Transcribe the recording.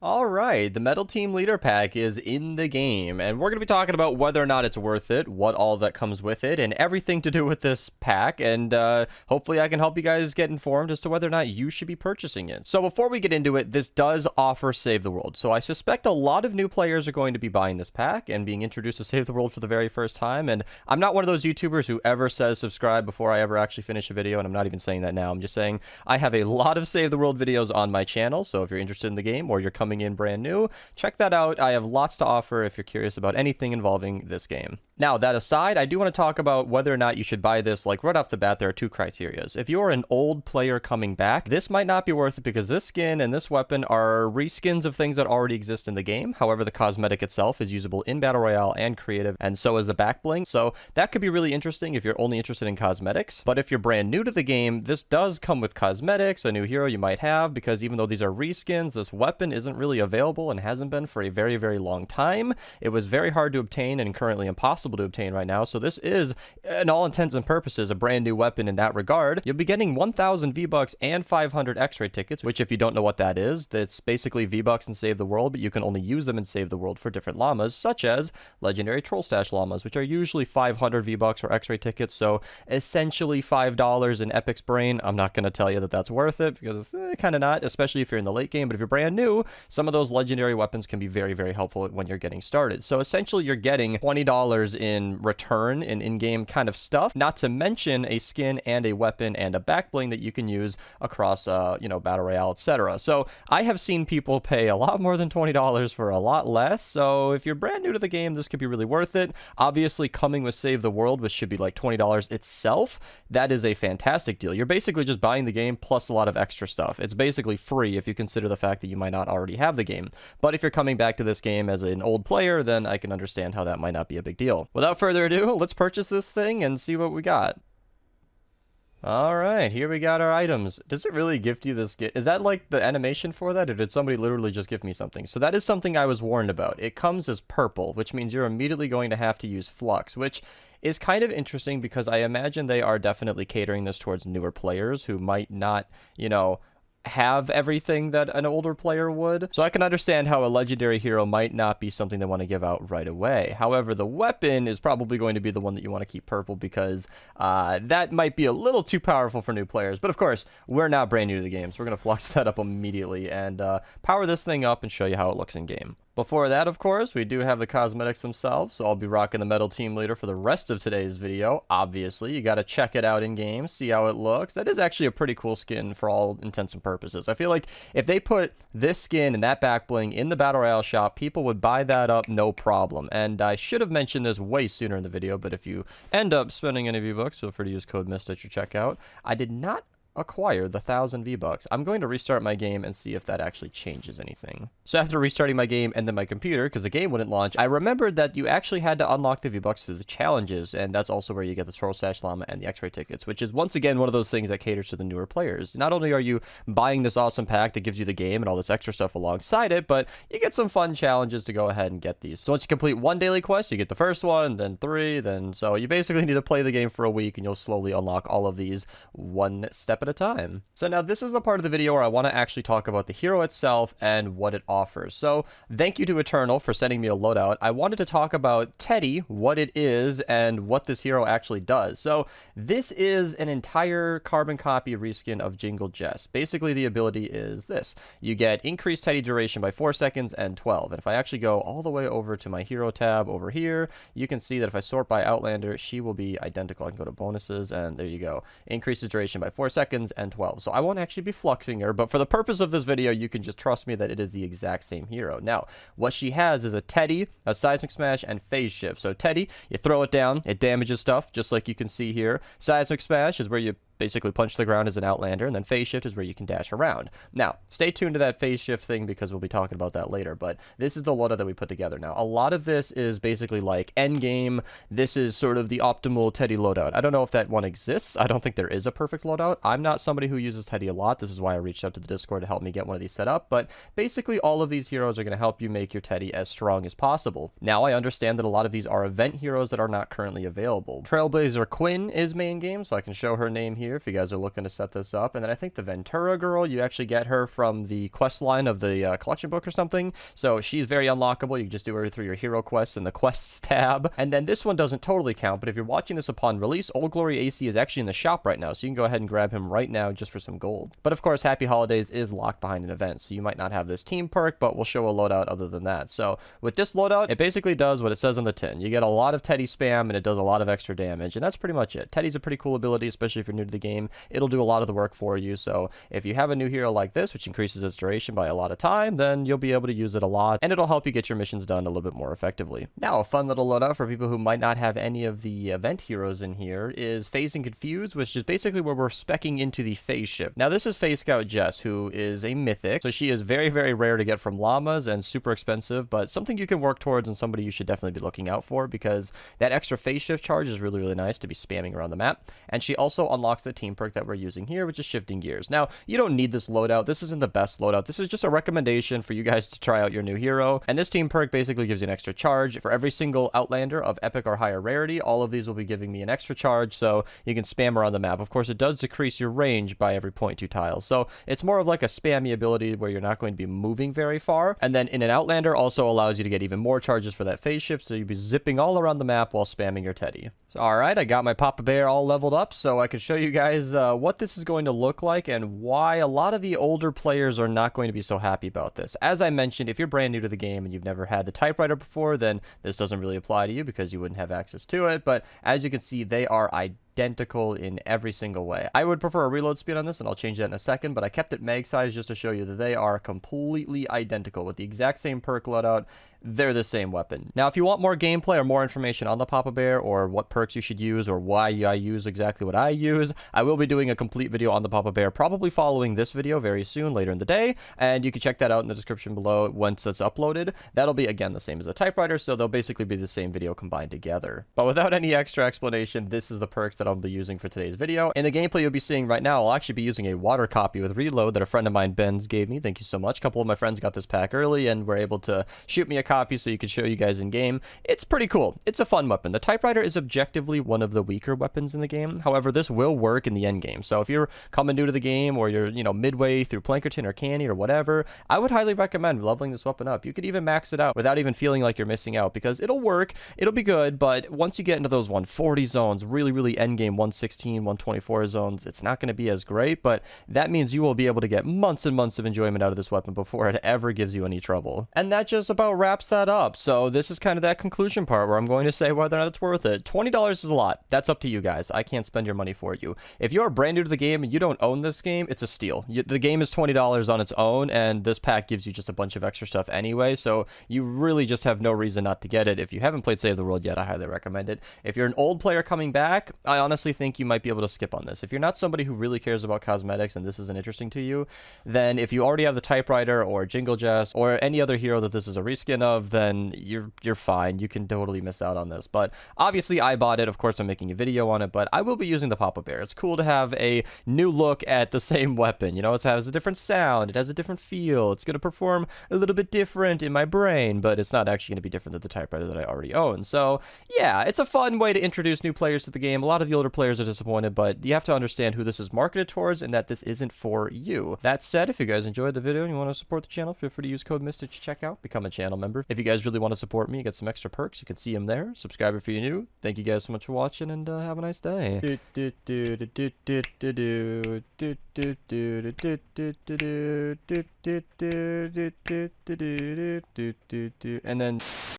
Alright, the Metal Team Leader Pack is in the game, and we're going to be talking about whether or not it's worth it, what all that comes with it, and everything to do with this pack, and hopefully I can help you guys get informed as to whether or not you should be purchasing it. So before we get into it, this does offer Save the World, so I suspect a lot of new players are going to be buying this pack and being introduced to Save the World for the very first time, and I'm not one of those YouTubers who ever says subscribe before I ever actually finish a video, and I'm not even saying that now. I'm just saying I have a lot of Save the World videos on my channel, so if you're interested in the game or you're coming in brand new, check that out. I have lots to offer if you're curious about anything involving this game. Now, that aside, I do want to talk about whether or not you should buy this. Like, right off the bat, there are two criterias. If you're an old player coming back, this might not be worth it because this skin and this weapon are reskins of things that already exist in the game. However, the cosmetic itself is usable in Battle Royale and Creative, and so is the back bling. So that could be really interesting if you're only interested in cosmetics. But if you're brand new to the game, this does come with cosmetics, a new hero you might have, because even though these are reskins, this weapon isn't really available and hasn't been for a very, very long time. It was very hard to obtain and currently impossible to obtain right now, so this is, in all intents and purposes, a brand new weapon in that regard. You'll be getting 1,000 V-Bucks and 500 X-Ray tickets, which if you don't know what that is, that's basically V-Bucks in Save the World, but you can only use them in Save the World for different llamas, such as Legendary Troll Stash llamas, which are usually 500 V-Bucks or X-Ray tickets, so essentially $5 in Epic's brain. I'm not going to tell you that that's worth it, because it's kind of not, especially if you're in the late game, but if you're brand new, some of those legendary weapons can be very, very helpful when you're getting started. So essentially you're getting $20 in return in in-game kind of stuff, not to mention a skin and a weapon and a back bling that you can use across, Battle Royale, etc. So I have seen people pay a lot more than $20 for a lot less. So if you're brand new to the game, this could be really worth it. Obviously, coming with Save the World, which should be like $20 itself, that is a fantastic deal. You're basically just buying the game plus a lot of extra stuff. It's basically free if you consider the fact that you might not already have the game. But if you're coming back to this game as an old player, then I can understand how that might not be a big deal. Without further ado, let's purchase this thing and see what we got. Alright, here we got our items. Does it really gift you this gift? Is that like the animation for that, or did somebody literally just give me something? So that is something I was warned about. It comes as purple, which means you're immediately going to have to use Flux, which is kind of interesting because I imagine they are definitely catering this towards newer players who might not, have everything that an older player would. So I can understand how a legendary hero might not be something they want to give out right away. However, the weapon is probably going to be the one that you want to keep purple because that might be a little too powerful for new players. But of course, we're not brand new to the game, so we're going to flux that up immediately and power this thing up and show you how it looks in game. Before that, of course, we do have the cosmetics themselves, so I'll be rocking the Metal Team Leader for the rest of today's video. Obviously, you gotta check it out in-game, see how it looks. That is actually a pretty cool skin for all intents and purposes. I feel like if they put this skin and that back bling in the Battle Royale shop, people would buy that up no problem. And I should have mentioned this way sooner in the video, but if you end up spending any V-Bucks, feel free to use code Mista at your checkout. I did not acquire the 1,000 V-Bucks. I'm going to restart my game and see if that actually changes anything. So after restarting my game and then my computer, because the game wouldn't launch, I remembered that you actually had to unlock the V-Bucks through the challenges, and that's also where you get the Troll Stash Llama and the X-Ray tickets, which is once again one of those things that caters to the newer players. Not only are you buying this awesome pack that gives you the game and all this extra stuff alongside it, but you get some fun challenges to go ahead and get these. So once you complete one daily quest, you get the first one, then 3, so you basically need to play the game for a week and you'll slowly unlock all of these one step at a time. So now this is the part of the video where I want to actually talk about the hero itself and what it offers. So thank you to Eternal for sending me a loadout. I wanted to talk about Teddy, what it is, and what this hero actually does. So this is an entire carbon copy reskin of Jingle Jess. Basically the ability is this. You get increased Teddy duration by 4 seconds and 12. And if I actually go all the way over to my hero tab over here, you can see that if I sort by Outlander, she will be identical. I can go to bonuses and there you go. Increases duration by 4 seconds and 12. So I won't actually be fluxing her, but for the purpose of this video, you can just trust me that it is the exact same hero. Now, what she has is a Teddy, a Seismic Smash, and Phase Shift. So Teddy, you throw it down, it damages stuff, just like you can see here. Seismic Smash is where you basically punch the ground as an Outlander, and then Phase Shift is where you can dash around. Now, stay tuned to that Phase Shift thing because we'll be talking about that later, but this is the loadout that we put together. Now, a lot of this is basically like endgame. This is sort of the optimal Teddy loadout. I don't know if that one exists. I don't think there is a perfect loadout. I'm not somebody who uses Teddy a lot. This is why I reached out to the Discord to help me get one of these set up, but basically all of these heroes are going to help you make your Teddy as strong as possible. Now, I understand that a lot of these are event heroes that are not currently available. Trailblazer Quinn is main game, so I can show her name here. here if you guys are looking to set this up. And then I think the Ventura girl, you actually get her from the quest line of the collection book or something. So she's very unlockable. You can just do her through your hero quests in the quests tab. And then this one doesn't totally count, but if you're watching this upon release, Old Glory AC is actually in the shop right now. So you can go ahead and grab him right now just for some gold. But of course, Happy Holidays is locked behind an event. So you might not have this team perk, but we'll show a loadout other than that. So with this loadout, it basically does what it says on the tin. You get a lot of Teddy spam and it does a lot of extra damage. And that's pretty much it. Teddy's a pretty cool ability, especially if you're new to the game. It'll do a lot of the work for you. So if you have a new hero like this, which increases its duration by a lot of time, then you'll be able to use it a lot and it'll help you get your missions done a little bit more effectively. Now, a fun little loadout for people who might not have any of the event heroes in here is Phase and Confuse, which is basically where we're speccing into the phase shift. Now, this is Phase Scout Jess, who is a mythic, so she is very, very rare to get from llamas and super expensive, but something you can work towards and somebody you should definitely be looking out for because that extra phase shift charge is really, really nice to be spamming around the map. And she also unlocks the team perk that we're using here, which is Shifting Gears. Now, you don't need this loadout. This isn't the best loadout. This is just a recommendation for you guys to try out your new hero. And this team perk basically gives you an extra charge for every single Outlander of epic or higher rarity. All of these will be giving me an extra charge, so you can spam around the map. Of course, it does decrease your range by every 0.2 tiles, so it's more of like a spammy ability where you're not going to be moving very far. And then in an Outlander also allows you to get even more charges for that phase shift, so you'll be zipping all around the map while spamming your Teddy. So, alright, I got my Papa Bear all leveled up, so I can show you guys what this is going to look like and why a lot of the older players are not going to be so happy about this. As I mentioned, if you're brand new to the game and you've never had the Typewriter before, then this doesn't really apply to you because you wouldn't have access to it. But as you can see, they are identical in every single way. I would prefer a reload speed on this, and I'll change that in a second, but I kept it mag size just to show you that they are completely identical with the exact same perk loadout. They're the same weapon. Now, if you want more gameplay or more information on the Papa Bear or what perks you should use or why I use exactly what I use, I will be doing a complete video on the Papa Bear probably following this video very soon, later in the day, and you can check that out in the description below once it's uploaded. That'll be, again, the same as the Typewriter, so they'll basically be the same video combined together. But without any extra explanation, this is the perks that I'll be using for today's video. In the gameplay you'll be seeing right now, I'll actually be using a water copy with reload that a friend of mine, Benz, gave me. Thank you so much. A couple of my friends got this pack early and were able to shoot me a copy so you could show you guys in game. It's pretty cool. It's a fun weapon. The Typewriter is objectively one of the weaker weapons in the game. However, this will work in the end game. So if you're coming new to the game or you're, midway through Plankerton or Canny or whatever, I would highly recommend leveling this weapon up. You could even max it out without even feeling like you're missing out because it'll work. It'll be good, but once you get into those 140 zones, really end game 116, 124 zones, it's not going to be as great, but that means you will be able to get months and months of enjoyment out of this weapon before it ever gives you any trouble. And that just about wraps that up. So this is kind of that conclusion part where I'm going to say whether or not it's worth it. $20 is a lot. That's up to you guys. I can't spend your money for you. If you're brand new to the game and you don't own this game, it's a steal. The game is $20 on its own, and this pack gives you just a bunch of extra stuff anyway, so you really just have no reason not to get it. If you haven't played Save the World yet, I highly recommend it. If you're an old player coming back, I honestly think you might be able to skip on this. If you're not somebody who really cares about cosmetics and this isn't interesting to you, then if you already have the Typewriter or Jingle Jess or any other hero that this is a reskin of, then you're fine. You can totally miss out on this. But obviously I bought it. Of course I'm making a video on it, but I will be using the Papa Bear. It's cool to have a new look at the same weapon. It has a different sound. It has a different feel. It's going to perform a little bit different in my brain, but it's not actually going to be different than the Typewriter that I already own. So yeah, it's a fun way to introduce new players to the game. A lot of the older players are disappointed, but you have to understand who this is marketed towards and that this isn't for you. That said, if you guys enjoyed the video and you want to support the channel, feel free to use code Mista to check out, become a channel member. If you guys really want to support me, get some extra perks, you can see them there. Subscribe if you're new. Thank you guys so much for watching, and have a nice day. And then